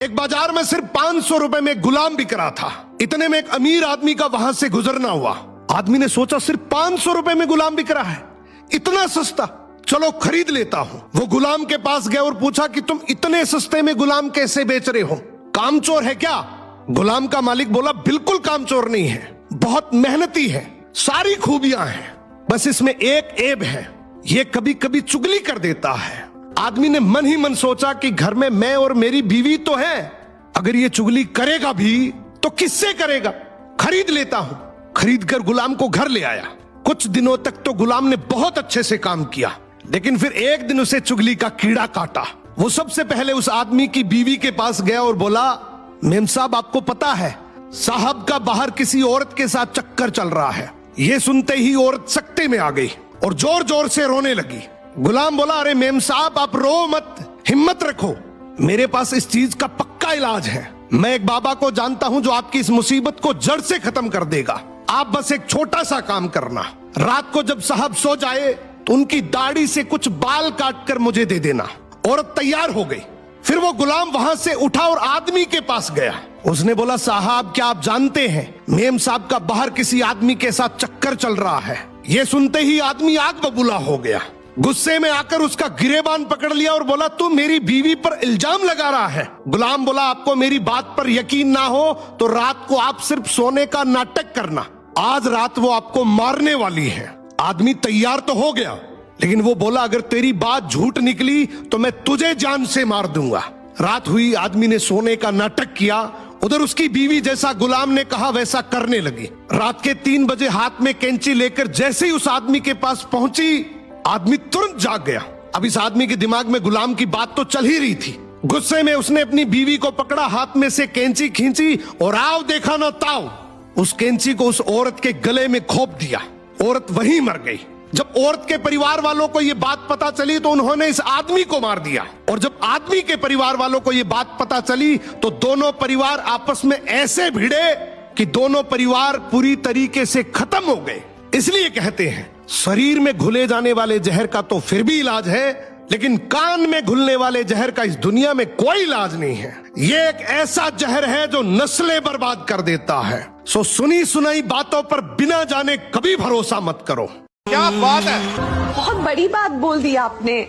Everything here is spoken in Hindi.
एक बाजार में सिर्फ 500 रुपए में गुलाम बिक रहा था। इतने में एक अमीर आदमी का वहां से गुजरना हुआ। आदमी ने सोचा सिर्फ 500 रुपए में गुलाम बिक रहा है, इतना सस्ता, चलो खरीद लेता हूं। वो गुलाम के पास गया और पूछा कि तुम इतने सस्ते में गुलाम कैसे बेच रहे हो, कामचोर है क्या? गुलाम का मालिक बोला बिल्कुल कामचोर नहीं है, बहुत मेहनती है, सारी खूबियां हैं, बस इसमें एक ऐब है, ये कभी कभी चुगली कर देता है। आदमी ने मन ही मन सोचा कि घर में मैं और मेरी बीवी तो है, अगर ये चुगली करेगा भी तो किससे करेगा, खरीद लेता हूं। खरीद कर गुलाम को घर ले आया। कुछ दिनों तक तो गुलाम ने बहुत अच्छे से काम किया, लेकिन फिर एक दिन उसे चुगली का कीड़ा काटा। वो सबसे पहले उस आदमी की बीवी के पास गया और बोला, मेम साहब आपको पता है साहब का बाहर किसी औरत के साथ चक्कर चल रहा है। ये सुनते ही औरत सकते में आ गई और जोर जोर से रोने लगी। गुलाम बोला, अरे मेम साहब आप रो मत, हिम्मत रखो, मेरे पास इस चीज का पक्का इलाज है। मैं एक बाबा को जानता हूं जो आपकी इस मुसीबत को जड़ से खत्म कर देगा। आप बस एक छोटा सा काम करना, रात को जब साहब सो जाए तो उनकी दाढ़ी से कुछ बाल काट कर मुझे दे देना। औरत तैयार हो गई। फिर वो गुलाम वहां से उठा और आदमी के पास गया। उसने बोला, साहब क्या आप जानते हैं मेम साहब का बाहर किसी आदमी के साथ चक्कर चल रहा है। ये सुनते ही आदमी आग बबूला हो गया। गुस्से में आकर उसका गिरेबान पकड़ लिया और बोला, तू मेरी बीवी पर इल्जाम लगा रहा है। गुलाम बोला, आपको मेरी बात पर यकीन ना हो तो रात को आप सिर्फ सोने का नाटक करना, आज रात वो आपको मारने वाली है। आदमी तैयार तो हो गया, लेकिन वो बोला, अगर तेरी बात झूठ निकली तो मैं तुझे जान से मार दूंगा। रात हुई, आदमी ने सोने का नाटक किया। उधर उसकी बीवी जैसा गुलाम ने कहा वैसा करने लगी। रात के 3 बजे हाथ में कैंची लेकर जैसे ही उस आदमी के पास पहुंची, आदमी तुरंत जाग गया। अब इस आदमी के दिमाग में गुलाम की बात तो चल ही रही थी। गुस्से में उसने अपनी बीवी को पकड़ा, हाथ में से कैंची खींची और आओ देखा ना ताओ, उस कैंची को उस औरत के गले में घोंप दिया। औरत वहीं मर गई। जब औरत के परिवार वालों को यह बात पता चली तो उन्होंने इस आदमी को मार दिया, और जब आदमी के परिवार वालों को यह बात पता चली तो दोनों परिवार आपस में ऐसे भिड़े कि दोनों परिवार पूरी तरीके से खत्म हो गए। इसलिए कहते हैं शरीर में घुले जाने वाले जहर का तो फिर भी इलाज है, लेकिन कान में घुलने वाले जहर का इस दुनिया में कोई इलाज नहीं है। ये एक ऐसा जहर है जो नस्लें बर्बाद कर देता है। सो सुनी सुनाई बातों पर बिना जाने कभी भरोसा मत करो। क्या बात है, बहुत बड़ी बात बोल दी आपने।